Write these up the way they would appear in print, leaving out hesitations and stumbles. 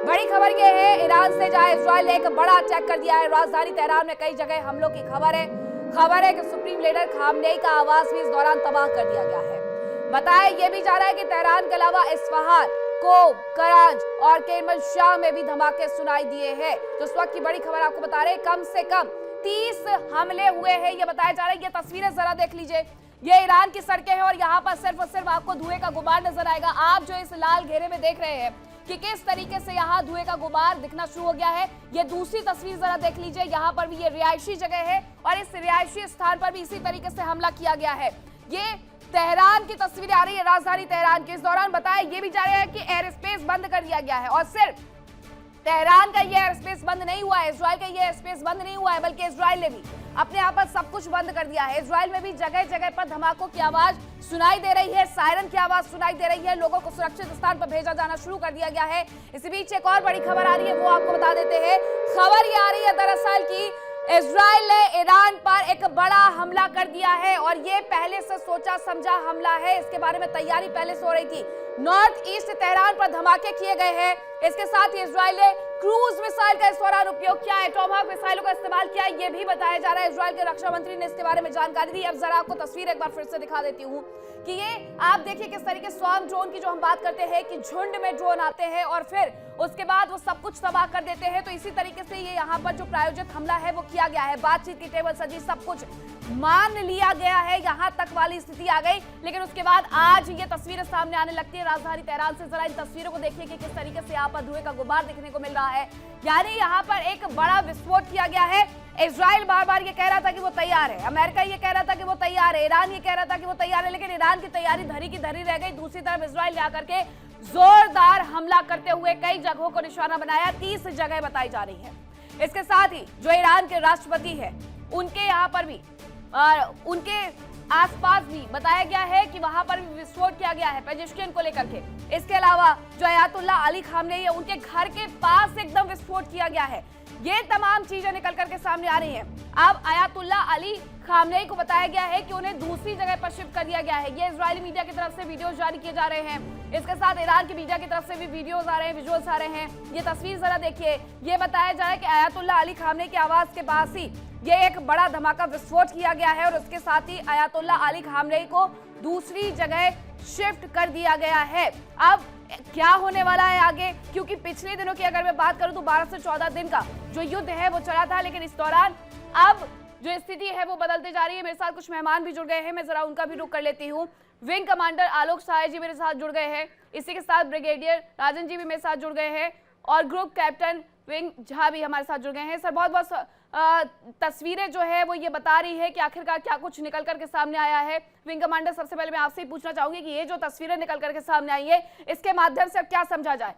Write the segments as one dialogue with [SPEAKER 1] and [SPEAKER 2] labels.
[SPEAKER 1] बड़ी खबर ये है, ईरान से जहां इजराइल ने एक बड़ा अटैक कर दिया है। राजधानी तेहरान में कई जगह हमलों की खबर है कि सुप्रीम लीडर खामनेई का आवास भी इस दौरान तबाह कर दिया गया है। बताया यह भी जा रहा है कि तेहरान के अलावा इस्फहान, कोम, कराज और केरमनशाह में भी धमाके सुनाई दिए हैं। तो इस वक्त की बड़ी खबर आपको बता रहे हैं, कम से कम 30 हमले हुए हैं, ये बताया जा रहा है। ये तस्वीरें जरा देख लीजिए, ये ईरान की सड़कें हैं और यहाँ पर सिर्फ और सिर्फ आपको धुएं का गुबार नजर आएगा। आप जो इस लाल घेरे में देख रहे हैं कि किस तरीके से यहाँ धुएं का गुबार दिखना शुरू हो गया है। ये दूसरी तस्वीर जरा देख लीजिए, यहाँ पर भी ये रिहायशी जगह है और इस रिहायशी स्थान पर भी इसी तरीके से हमला किया गया है। ये तेहरान की तस्वीरें आ रही है, राजधानी तेहरान की। इस दौरान बताया ये भी जा रहा है कि एयर स्पेस बंद कर दिया गया है और सिर्फ तेहरान का ये एयर स्पेस बंद नहीं हुआ है, इजराइल का ये एयर स्पेस बंद नहीं हुआ है, बल्कि इजराइल ने भी अपने यहाँ पर सब कुछ बंद कर दिया है। इजराइल में भी जगह जगह पर धमाकों की आवाज सुनाई दे रही है, सायरन की आवाज सुनाई दे रही है, लोगों को सुरक्षित स्थान पर भेजा जाना शुरू कर दिया गया है। इसी बीच एक और बड़ी खबर आ रही है, वो आपको बता देते हैं। खबर ये आ रही है दरअसल की इजराइल ने ईरान पर एक बड़ा हमला कर दिया है और ये पहले से सोचा समझा हमला है। इसके बारे में तैयारी पहले से हो रही थी। नॉर्थ ईस्ट तेहरान पर धमाके किए गए हैं। इसके साथ ही इजराइल ने क्रूज मिसाइल का इस दौरान उपयोग किया है, टॉमहाक मिसाइलों का इस्तेमाल किया है, ये भी बताया जा रहा है। इजराइल के रक्षा मंत्री ने इसके बारे में जानकारी दी। अब जरा आपको तस्वीर एक बार फिर से दिखा देती हूँ कि ये आप देखिए किस तरीके स्वार्म ड्रोन की जो हम बात करते हैं कि झुंड में ड्रोन आते हैं और फिर उसके बाद वो सब कुछ तबाह कर देते हैं। तो इसी तरीके से ये यहाँ पर जो प्रायोजित हमला है वो किया गया है। बातचीत की टेबल सजी, सब कुछ मान लिया गया है, यहाँ तक वाली स्थिति आ गई। लेकिन उसके बाद आज ये तस्वीरें सामने आने लगती है राजधानी तेहरान से। जरा इन तस्वीरों को देखिए कि किस तरीके से यहाँ पर धुएं का गुबार दिखने को मिल रहा है। यानी यहाँ पर एक बड़ा विस्फोट किया गया है। इजराइल बार बार ये कह रहा था कि वो तैयार है, अमेरिका ये कह रहा था कि वो तैयार है, ईरान ये कह रहा था कि वो तैयार है, लेकिन ईरान की तैयारी धरी की धरी रह गई। दूसरी तरफ इजराइल ने आकर के जोरदार हमला करते हुए कई जगहों को निशाना बनाया, 30 जगह बताई जा रही है। इसके साथ ही जो ईरान के राष्ट्रपति है उनके यहाँ पर भी उनके आसपास भी बताया गया है कि वहां पर भी विस्फोट किया गया है पेजेश्कियन को लेकर के। इसके अलावा जो अयातुल्ला अली खामनेई है उनके घर के पास एकदम विस्फोट किया गया है। ये तमाम चीजें निकल करके सामने आ रही हैं। अब अयातुल्ला अली खामनेई को बताया गया है कि उन्हें दूसरी जगह पर शिफ्ट कर दिया गया है। ये इजरायली मीडिया की तरफ से वीडियोस जारी किए जा रहे हैं। इसके साथ ईरान की मीडिया की तरफ से भी वीडियोस आ रहे हैं, विजुअल्स आ रहे हैं। ये तस्वीर जरा देखिए, ये बताया जा रहा है कि अयातुल्ला अली खामनेई के आवास के पास ही ये एक बड़ा धमाका विस्फोट किया गया है और उसके साथ ही अयातुल्ला अली खामनेई को दूसरी जगह शिफ्ट कर दिया गया है। अब क्या होने वाला है आगे, क्योंकि पिछले दिनों की अगर मैं बात करूं तो 12 से 14 दिन का जो युद्ध है वो चला था, लेकिन इस दौरान अब जो स्थिति है वो बदलते जा रही है। मेरे साथ कुछ मेहमान भी जुड़ गए हैं, मैं जरा उनका भी रुख कर लेती हूँ। विंग कमांडर आलोक सहाय जी मेरे साथ जुड़ गए हैं, इसी के साथ ब्रिगेडियर राजन जी भी मेरे साथ जुड़ गए हैं और ग्रुप कैप्टन विंग झा भी हमारे साथ जुड़ गए हैं। सर बहुत बहुत तस्वीरें जो है वो ये बता रही है कि आखिरकार क्या कुछ निकल करके सामने आया है। विंग कमांडर, सबसे पहले मैं आपसे ही पूछना चाहूंगी कि ये जो तस्वीरें निकल करके सामने आई है इसके माध्यम से अब क्या समझा जाए?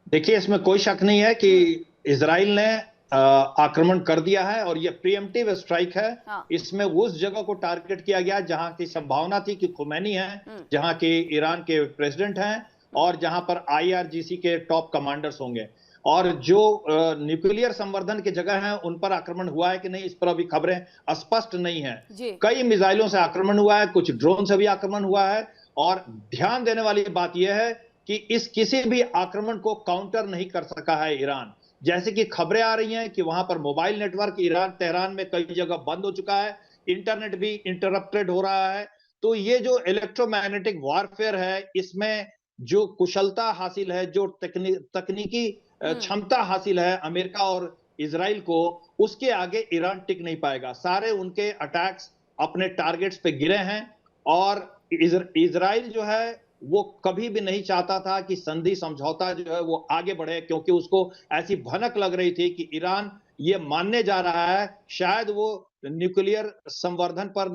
[SPEAKER 2] देखिए, इसमें कोई शक नहीं है कि इजराइल ने आक्रमण कर दिया है और ये प्रीएम्प्टिव स्ट्राइक है।
[SPEAKER 1] हाँ।
[SPEAKER 2] इसमें उस जगह को टारगेट किया गया जहां की संभावना थी कि खुमैनी है, जहां के ईरान के प्रेसिडेंट हैं और जहां पर आईआरजीसी के टॉप कमांडर्स होंगे। और जो न्यूक्लियर संवर्धन की जगह है उन पर आक्रमण हुआ है कि नहीं, इस पर अभी खबरें स्पष्ट नहीं है। कई मिसाइलों से आक्रमण हुआ है, कुछ ड्रोन से भी आक्रमण हुआ है। और ध्यान देने वाली बात यह है कि इस किसी भी आक्रमण को काउंटर नहीं कर सका है ईरान। जैसे कि खबरें आ रही हैं कि वहां पर मोबाइल नेटवर्क ईरान तेहरान में कई जगह बंद हो चुका है, इंटरनेट भी इंटरप्टेड हो रहा है। तो ये जो इलेक्ट्रोमैग्नेटिक वॉरफेयर है, इसमें जो कुशलता हासिल है, जो तकनीकी क्षमता हासिल है अमेरिका और इजराइल को, उसके आगे ईरान टिक नहीं पाएगा। सारे उनके अटैक्स अपने टारगेट्स पे गिरे हैं और इजराइल जो है वो कभी भी नहीं चाहता था कि संधि समझौता जो है वो आगे बढ़े, क्योंकि उसको ऐसी भनक लग रही थी कि ईरान ये मानने जा रहा है शायद वो न्यूक्लियर संवर्धन पर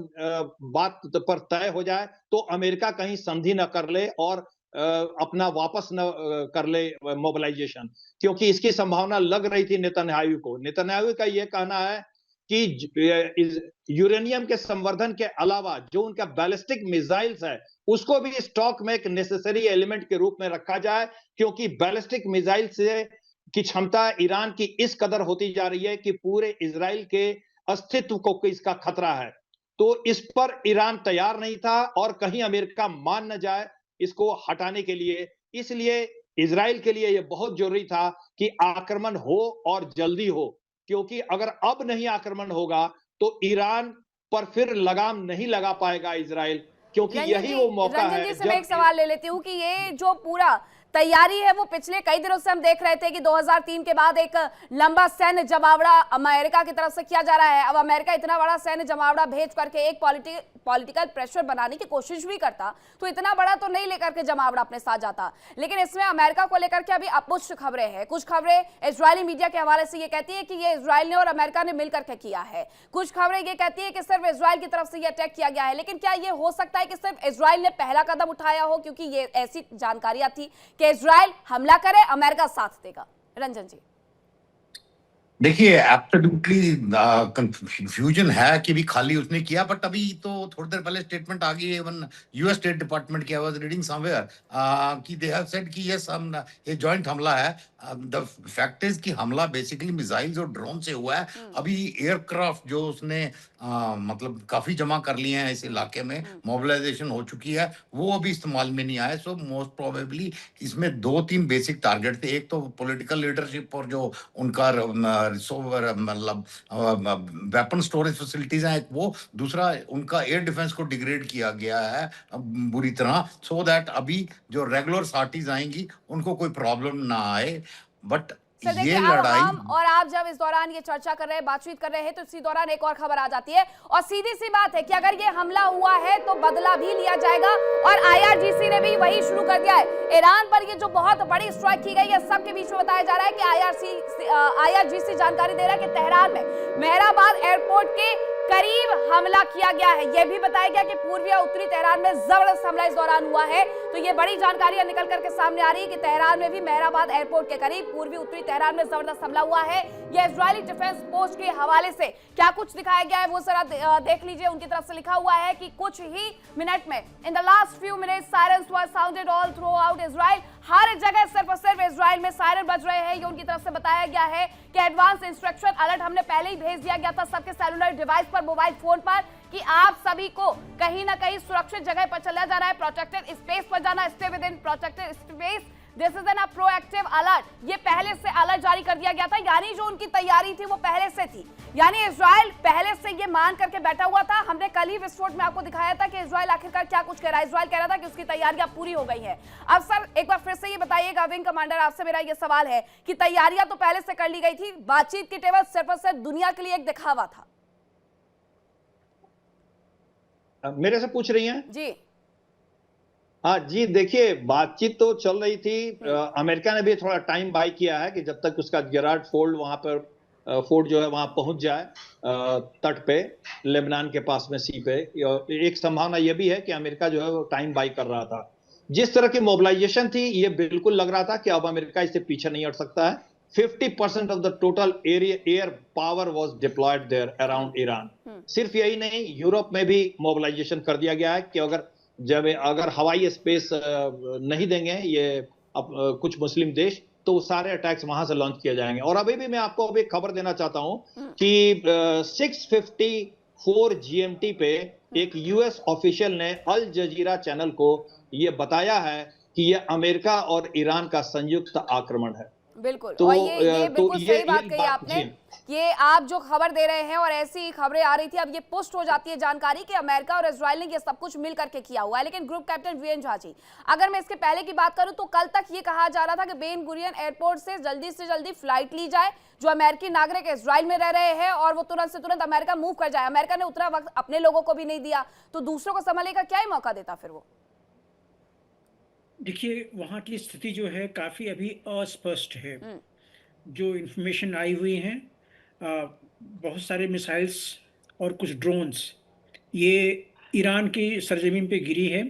[SPEAKER 2] बात पर तय हो जाए तो अमेरिका कहीं संधि न कर ले और अपना वापस न कर ले मोबिलाइजेशन, क्योंकि इसकी संभावना लग रही थी नेतन्याहू को। नेतन्याहू का यह कहना है कि यूरेनियम के संवर्धन के अलावा जो उनका बैलिस्टिक मिसाइल्स है उसको भी स्टॉक में एक नेसेसरी एलिमेंट के रूप में रखा जाए, क्योंकि बैलिस्टिक मिसाइल से की क्षमता ईरान की इस कदर होती जा रही है कि पूरे इजराइल के अस्तित्व को इसका खतरा है। तो इस पर ईरान तैयार नहीं था और कहीं अमेरिका मान न जाए इसको हटाने के लिए, इसलिए इजराइल के लिए यह बहुत जरूरी था कि आक्रमण हो और जल्दी हो, क्योंकि अगर अब नहीं आक्रमण होगा तो ईरान पर फिर लगाम नहीं लगा पाएगा इजराइल, क्योंकि यही वो मौका
[SPEAKER 1] रंजन जी
[SPEAKER 2] है
[SPEAKER 1] से मैं एक
[SPEAKER 2] जब
[SPEAKER 1] सवाल ले लेती हूँ कि ये जो पूरा तैयारी है वो पिछले कई दिनों से हम देख रहे थे कि 2003 के बाद एक लंबा सैन्य जमावड़ा अमेरिका की तरफ से किया जा रहा है। अब अमेरिका इतना बड़ा सैन्य जमावड़ा भेज करके एक पॉलिटिकल प्रेशर बनाने की कोशिश भी करता तो इतना बड़ा तो नहीं लेकर के जमावड़ा अपने साथ जाता, लेकिन इसमें अमेरिका को लेकर के अभी अपुष्ट खबरें हैं। कुछ खबरें इजरायली मीडिया के हवाले से ये कहती है कि ये इजराइल ने और अमेरिका ने मिलकर के किया है, कुछ खबरें ये कहती है कि सिर्फ इजराइल की तरफ से ये अटैक किया गया है। लेकिन क्या ये हो सकता है कि सिर्फ इजराइल ने पहला कदम उठाया हो, क्योंकि ये ऐसी जानकारियां थी कि इजराइल हमला करे, अमेरिका साथ देगा? रंजन जी
[SPEAKER 3] देखिए, एब्सोल्युटली कंफ्यूजन है कि भी खाली उसने किया, बट अभी तो थोड़ी देर पहले स्टेटमेंट आ गई है इवन यूएस स्टेट डिपार्टमेंट की। आई वाज रीडिंग समवेयर कि दे हैव सेड कि यस हम ये जॉइंट हमला है। द फैक्ट इज कि हमला बेसिकली मिसाइल्स और ड्रोन से हुआ है। अभी एयरक्राफ्ट जो उसने मतलब काफी जमा कर लिए हैं इस इलाके में, मोबिलाइजेशन हो चुकी है, वो अभी इस्तेमाल में नहीं आए। सो मोस्ट प्रोबेबली इसमें 2-3 बेसिक टारगेट थे। एक तो पॉलिटिकल लीडरशिप और जो उनका मतलब वेपन स्टोरेज फैसिलिटीज हैं वो, दूसरा उनका एयर डिफेंस को डिग्रेड किया गया है बुरी तरह, सो दैट अभी जो रेगुलर पार्टीज आएंगी उनको कोई प्रॉब्लम ना आए। बट
[SPEAKER 1] सर देखिए,
[SPEAKER 3] ये
[SPEAKER 1] अब
[SPEAKER 3] लड़ाई
[SPEAKER 1] हम और आप जब इस दौरान ये चर्चा कर रहे हैं, बातचीत कर रहे हैं, तो इसी दौरान एक और खबर आ जाती है और सीधी सी बात है कि अगर ये हमला हुआ है तो बदला भी लिया जाएगा और आईआरजीसी ने भी वही शुरू कर दिया है। ईरान पर ये जो बहुत बड़ी स्ट्राइक की गई है, सबके बीच में बताया जा रहा है कि आईआरजीसी जानकारी दे रहा है कि तेहरान में मेहराबाद एयरपोर्ट के करीब हमला किया गया है। यह भी बताया गया कि पूर्वी और उत्तरी तेहरान में जबरदस्त हमला इस दौरान हुआ है। तो ये बड़ी जानकारियां निकल करके सामने आ रही है कि तेहरान में भी मेहराबाद एयरपोर्ट के करीब पूर्वी उत्तरी तेहरान में जबरदस्त हमला हुआ है। यह इजरायली डिफेंस पोस्ट के हवाले से क्या कुछ दिखाया गया है वो जरा देख लीजिए। उनकी तरफ से लिखा हुआ है कि कुछ ही मिनट में, in the last few minutes sirens were sounded all throughout आउट इजराइल। हर जगह सिर्फ और सिर्फ इजराइल में सायरन बज रहे हैं। ये उनकी तरफ से बताया गया है कि एडवांस इंस्ट्रक्शन अलर्ट हमने पहले ही भेज दिया गया था सबके सेलुलर डिवाइस पर, मोबाइल फोन पर, कि आप सभी को कहीं ना कहीं सुरक्षित जगह पर चला जाना है, प्रोटेक्टेड स्पेस पर जाना, stay with in protected space. This is an proactive alert. ये पहले से अलर्ट जारी कर दिया गया था, यानी जो उनकी तैयारी थी वो पहले से थी, यानी इजराइल पहले से ये मान करके बैठा हुआ था। हमने कल ही विस्फोट में आपको दिखाया था कि इजराइल आखिरकार क्या कुछ कह रहा है। इजराइल कह रहा था कि उसकी तैयारियां पूरी हो गई हैं। अब सर एक बार फिर से ये बताइएगा, विंग कमांडर, आपसे मेरा ये सवाल है कि तैयारियां तो पहले से कर ली गई थी, बातचीत की टेबल सिर्फ और सिर्फ दुनिया के लिए एक दिखावा था?
[SPEAKER 2] मेरे से पूछ रही हैं?
[SPEAKER 1] जी
[SPEAKER 2] हाँ जी, देखिए बातचीत तो चल रही थी। अमेरिका ने भी थोड़ा टाइम बाय किया है कि जब तक उसका गेरार्ड फोर्ड वहां पर फोर्ट जो है वहां पहुंच जाए तट पे, लेबनान के पास में सी पे। एक संभावना यह भी है कि अमेरिका जो है वो टाइम बाय कर रहा था। जिस तरह की मोबिलाइजेशन थी, ये बिल्कुल लग रहा था कि अब अमेरिका इससे पीछे नहीं हट सकता है। 50% of the total air power was deployed there around Iran. सिर्फ यही नहीं, यूरोप में भी मोबिलाइजेशन कर दिया गया है कि अगर हवाई स्पेस नहीं देंगे ये कुछ मुस्लिम देश, तो सारे अटैक्स वहां से लॉन्च किए जाएंगे। और अभी भी मैं आपको अभी खबर देना चाहता हूं कि 6:54 GMT पे एक यूएस ऑफिशियल ने अल जजीरा चैनल को ये बताया है कि ये अमेरिका और ईरान का संयुक्त आक्रमण है।
[SPEAKER 1] बिल्कुल,
[SPEAKER 2] तो
[SPEAKER 1] और ये बिल्कुल सही बात कही
[SPEAKER 2] बात
[SPEAKER 1] आपने। ये आप जो खबर दे रहे हैं और ऐसी खबरें आ रही थी, अब ये पुष्ट हो जाती है जानकारी कि अमेरिका और इजराइल ने ये सब कुछ मिल करके किया हुआ है। लेकिन group captain VN Jha ji, अगर मैं इसके पहले की बात करूं तो कल तक ये कहा जा रहा था कि बेन गुरियन एयरपोर्ट से जल्दी फ्लाइट ली जाए, जो अमेरिकी नागरिक इजराइल में रह रहे हैं, और वो तुरंत से तुरंत अमेरिका मूव कर जाए। अमेरिका ने उतना वक्त अपने लोगों को भी नहीं दिया, तो दूसरों को संभालने का क्या ही मौका देता फिर वो?
[SPEAKER 4] देखिए, वहाँ की स्थिति जो है काफ़ी अभी अस्पष्ट है। जो इन्फॉर्मेशन आई हुई हैं, बहुत सारे मिसाइल्स और कुछ ड्रोन्स ये ईरान की सरजमीन पे गिरी है।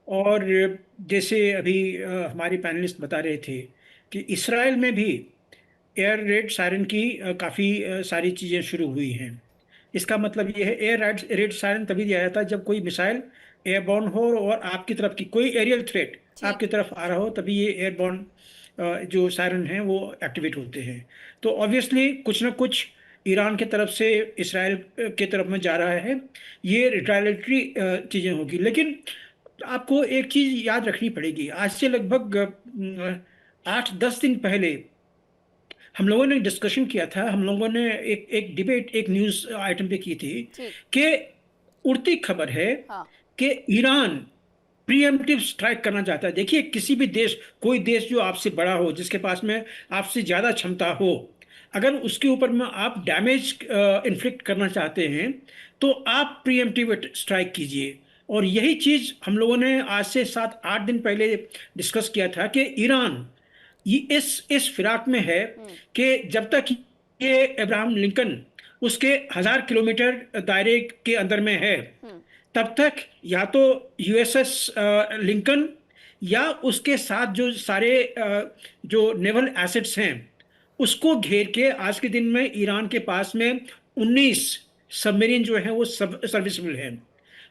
[SPEAKER 4] और जैसे अभी हमारे पैनलिस्ट बता रहे थे कि इसराइल में भी एयर रेड सायरन की काफ़ी सारी चीज़ें शुरू हुई हैं। इसका मतलब ये है, एयर रेड सायरन तभी दिया जाता है जब कोई मिसाइल एयरबॉर्न हो और आपकी तरफ की कोई एरियल थ्रेट आपकी तरफ आ रहा हो, तभी ये एयरबॉर्न जो सायरन हैं वो एक्टिवेट होते हैं। तो ऑब्वियसली कुछ ना कुछ ईरान की तरफ से इसराइल की तरफ में जा रहा है, ये रिटेलिएटरी चीज़ें होगी। लेकिन आपको एक चीज याद रखनी पड़ेगी। आज से लगभग 8-10 दिन पहले हम लोगों ने डिस्कशन किया था, हम लोगों ने एक डिबेट एक न्यूज आइटम पे की थी
[SPEAKER 1] ठीक।
[SPEAKER 4] कि उड़ती खबर है
[SPEAKER 1] हाँ।
[SPEAKER 4] कि ईरान प्रीएम्प्टिव स्ट्राइक करना चाहता है। देखिए, किसी भी देश, कोई देश जो आपसे बड़ा हो, जिसके पास में आपसे ज्यादा क्षमता हो, अगर उसके ऊपर में आप डैमेज इन्फ्लिक्ट करना चाहते हैं तो आप प्रीएम्प्टिव स्ट्राइक कीजिए। और यही चीज हम लोगों ने आज से 7-8 दिन पहले डिस्कस किया था कि ईरान ये इस फिराक में है कि जब तक ये अब्राहम लिंकन उसके 1000 किलोमीटर दायरे के अंदर में है, तब तक या तो यूएसएस लिंकन या उसके साथ जो सारे जो नेवल एसेट्स हैं उसको घेर के आज के दिन में ईरान के पास में 19 सबमरीन जो है वो सर्विसेबल है।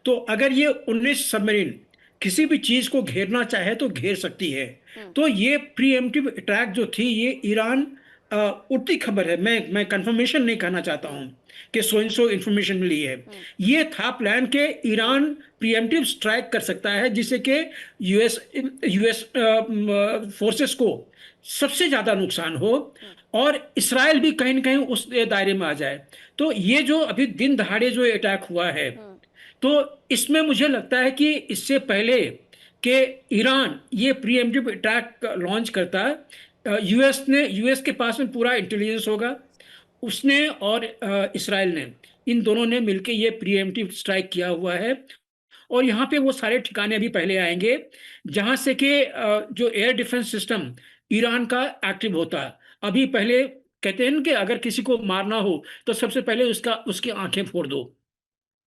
[SPEAKER 4] तो अगर ये 19 सबमरीन किसी भी चीज को घेरना चाहे तो घेर सकती है। तो ये प्रीएम्प्टिव अटैक जो थी, ये ईरान उड़ती खबर है, मैं कंफर्मेशन नहीं कहना चाहता हूं कि सो एंड सो इंफॉर्मेशन मिली है। ये था प्लान के ईरान प्रीएम्प्टिव स्ट्राइक कर सकता है जिससे कि यूएस फोर्सेस को सबसे ज्यादा नुकसान हो और इसराइल भी कहीं ना कहीं उस दायरे में आ जाए। तो ये जो अभी दिन दहाड़े जो अटैक हुआ है, तो इसमें मुझे लगता है कि इससे पहले कि ईरान ये प्रीएम्प्टिव अटैक लॉन्च करता, यूएस के पास में पूरा इंटेलिजेंस होगा, उसने और इसराइल ने, इन दोनों ने मिलकर ये प्रीएम्प्टिव स्ट्राइक किया हुआ है। और यहाँ पे वो सारे ठिकाने अभी पहले आएंगे जहां से कि जो एयर डिफेंस सिस्टम ईरान का एक्टिव होता है। अभी पहले कहते हैं कि अगर किसी को मारना हो तो सबसे पहले उसकी आंखें फोड़ दो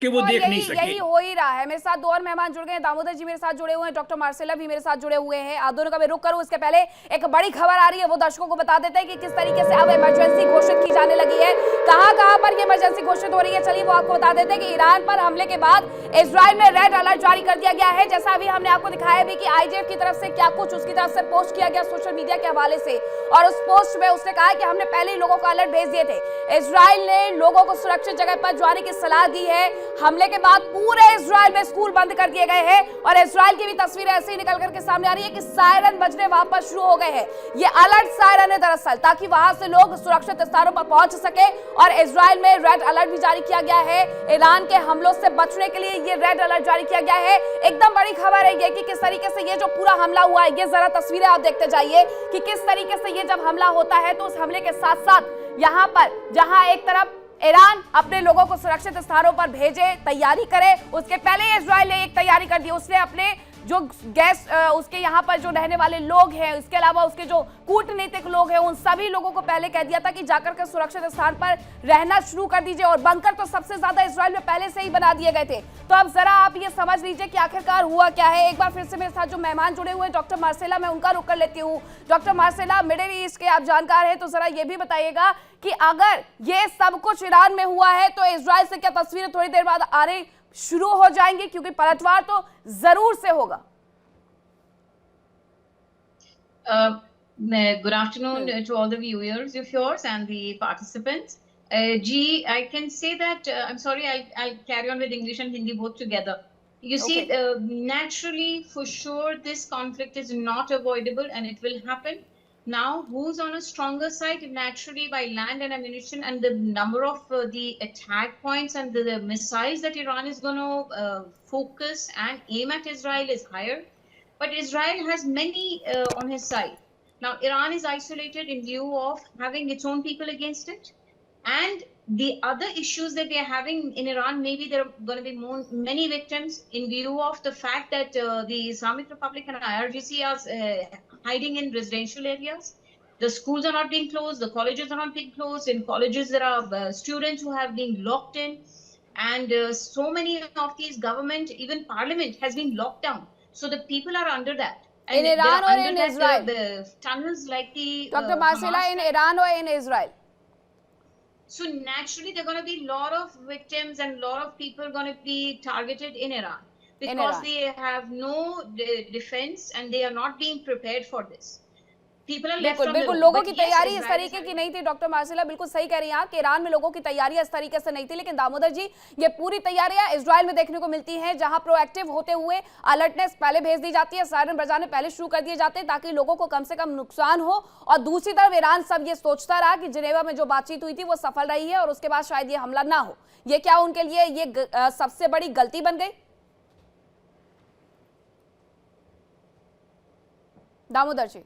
[SPEAKER 4] कि वो
[SPEAKER 1] और
[SPEAKER 4] देख नहीं
[SPEAKER 1] यही
[SPEAKER 4] सके।
[SPEAKER 1] हो ही रहा है। मेरे साथ दो और मेहमान जुड़ गए हैं, दामोदर जी मेरे साथ जुड़े हुए हैं, डॉक्टर मार्सेला भी मेरे साथ जुड़े हुए हैं। आप दोनों का मैं रुक करूं, इसके पहले एक बड़ी खबर आ रही है, वो दर्शकों को बता देते हैं कि किस तरीके से अब इमरजेंसी घोषित की जाने लगी है। कहां पर ये इमरजेंसी घोषित हो रही है, चलिए वो आपको बता देते हैं कि ईरान पर हमले के बाद इजराइल में रेड अलर्ट जारी कर दिया गया है। जैसा अभी हमने आपको दिखाया भी कि आईजेएफ की तरफ से क्या कुछ उसकी तरफ से पोस्ट किया गया सोशल मीडिया के हवाले से, और उस पोस्ट में उसने कहा कि हमने पहले ही लोगों को अलर्ट भेज दिए थे। इजराइल ने लोगों को सुरक्षित जगह पर जाने की सलाह दी है। हमले के बाद पूरे इजराइल में स्कूल बंद कर दिए गए हैं और इजराइल की भी तस्वीरें ऐसे ही निकल करके सामने आ रही है कि सायरन बजने वापस शुरू हो गए हैं। ये अलर्ट सायरन है दरअसल, ताकि वहां से लोग सुरक्षित स्थानों पर पहुंच सके। और इजराइल में रेड अलर्ट भी जारी किया गया है। ईरान के हमलों से बचने के लिए ये रेड अलर्ट जारी किया गया है। एकदम बड़ी खबर है ये कि किस तरीके से ये जो पूरा हमला हुआ है, ये जरा तस्वीरें आप देखते जाइए कि किस तरीके से ये जब हमला होता है तो उस हमले के साथ साथ यहाँ पर जहां एक तरफ ईरान अपने लोगों को सुरक्षित स्थानों पर भेजे, तैयारी करे, उसके पहले इजराइल ने एक तैयारी कर दी। उसने अपने जो गैस उसके यहाँ पर जो रहने वाले लोग हैं, इसके अलावा उसके जो कूटनीतिक लोग हैं, उन सभी लोगों को पहले कह दिया था कि जाकर के सुरक्षित स्थान पर रहना शुरू कर दीजिए। और बंकर तो सबसे ज्यादा इजराइल में पहले से ही बना दिए गए थे। तो अब जरा आप ये समझ लीजिए कि आखिरकार हुआ क्या है। एक बार फिर से मेरे साथ जो मेहमान जुड़े हुए हैं, डॉक्टर मार्सेला, मैं उनका रुख कर लेती हूँ। डॉक्टर मार्सेला, मिडिल ईस्ट के आप जानकार हैं, तो जरा ये भी बताइएगा कि अगर ये सब कुछ ईरान में हुआ है तो इजराइल से क्या तस्वीरें थोड़ी देर बाद आने शुरू हो जाएंगी, क्योंकि पलटवार तो जरूर से होगा।
[SPEAKER 5] Good afternoon to all the viewers of yours and the participants. I can say that I'm sorry, I'll carry on with English and Hindi both together. You see, naturally, for sure, this conflict is not avoidable and it will happen. Now, who's on a stronger side? Naturally, by land and ammunition and the number of the attack points and the missiles that Iran is going to focus and aim at Israel is higher. But Israel has many on his side. Now, Iran is isolated in view of having its own people against it. And the other issues that they are having in Iran, maybe there are going to be many victims in view of the fact that the Islamic Republic and IRGC are hiding in residential areas. The schools are not being closed. The colleges are not being closed. In colleges, there are students who have been locked in. And so many of these government, even parliament has been locked down. So the people are under that.
[SPEAKER 1] In Iran or in Israel?
[SPEAKER 5] The tunnels like the
[SPEAKER 1] Dr. Marcella, in Iran or in Israel?
[SPEAKER 5] So naturally, there are going to be a lot of victims and a lot of people going to be targeted in Iran because they have no defense and they are not being prepared for this. people are left
[SPEAKER 1] बिल्कुल
[SPEAKER 5] on
[SPEAKER 1] बिल्कुल
[SPEAKER 5] their own.
[SPEAKER 1] लोगों
[SPEAKER 5] But
[SPEAKER 1] की
[SPEAKER 5] yes,
[SPEAKER 1] तैयारी इस
[SPEAKER 5] Israel is
[SPEAKER 1] तरीके की नहीं थी। डॉक्टर मार्सिला बिल्कुल सही कह रही हैं आप कि ईरान में लोगों की तैयारी इस तरीके से नहीं थी, लेकिन दामोदर जी ये पूरी तैयारियां इजराइल में देखने को मिलती हैं, जहां प्रोएक्टिव होते हुए अलर्टनेस पहले भेज दी जाती है, सायरन बजाने पहले शुरू कर दिए जाते हैं ताकि लोगों को कम से कम नुकसान हो। और दूसरी तरफ ईरान सब ये सोचता रहा कि जिनेवा में जो बातचीत हुई थी वो सफल रही है और उसके बाद शायद ये हमला ना हो। ये क्या उनके लिए ये सबसे बड़ी गलती बन गई? दामोदर जी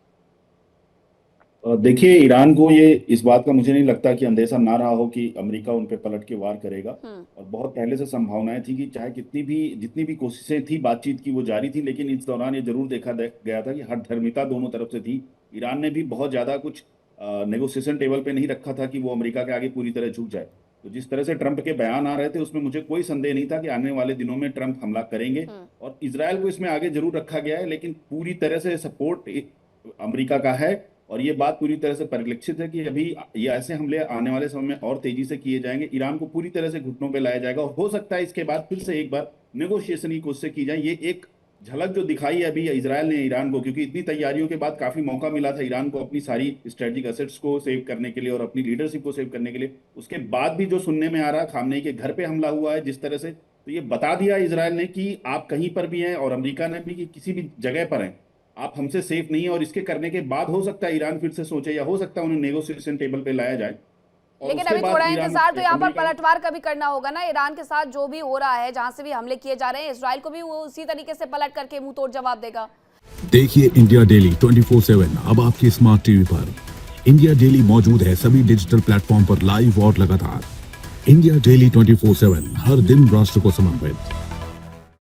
[SPEAKER 6] देखिए, ईरान को ये इस बात का मुझे नहीं लगता कि अंदेशा ना रहा हो कि अमेरिका उन पे पलट के वार करेगा। और बहुत पहले से संभावनाएं थी कि चाहे जितनी भी कोशिशें थी बातचीत की वो जारी थी, लेकिन इस दौरान ये जरूर देखा गया था कि हठधर्मिता दोनों तरफ से थी। ईरान ने भी बहुत ज्यादा कुछ नेगोशिएशन टेबल पे नहीं रखा था कि वो अमेरिका के आगे पूरी तरह झुक जाए। तो जिस तरह से ट्रंप के बयान आ रहे थे उसमें मुझे कोई संदेह नहीं था कि आने वाले दिनों में ट्रंप हमला करेंगे। और इजरायल को इसमें आगे जरूर रखा गया है, लेकिन पूरी तरह से सपोर्ट अमेरिका का है। और ये बात पूरी तरह से परिलक्षित है कि अभी ये ऐसे हमले आने वाले समय में और तेजी से किए जाएंगे। ईरान को पूरी तरह से घुटनों पे लाया जाएगा और हो सकता है इसके बाद फिर से एक बार नेगोशिएशन की कोशिश की जाए। ये एक झलक जो दिखाई है अभी इजरायल ने ईरान को, क्योंकि इतनी तैयारियों के बाद काफी मौका मिला था ईरान को अपनी सारी स्ट्रेटेजिक एसेट्स को सेव करने के लिए और अपनी लीडरशिप को सेव करने के लिए। उसके बाद भी जो सुनने में आ रहा, खामनेई के घर पे हमला हुआ है जिस तरह से, तो ये बता दिया इजरायल ने कि आप कहीं पर भी हैं और अमेरिका ने भी कि किसी भी जगह पर हैं, आप हमसे सेफ नहीं है। और इसके करने के बाद हो सकता है ईरान फिर से सोचे या हो सकता है उन्हें नेगोशिएशन टेबल पे लाया जाए।
[SPEAKER 1] लेकिन अभी थोड़ा इंतजार तो यहाँ पर पलटवार का भी करना होगा ना। ईरान के साथ जो भी हो रहा है, जहां से भी हमले किए जा रहे हैं, इजराइल को भी वो उसी तरीके से पलट करके मुंह तोड़ जवाब देगा।
[SPEAKER 7] देखिए इंडिया डेली 24/7 अब आपके स्मार्ट टीवी पर। इंडिया डेली मौजूद है सभी डिजिटल प्लेटफॉर्म पर लाइव और लगातार। इंडिया डेली 24/7 हर दिन राष्ट्र को समर्पित।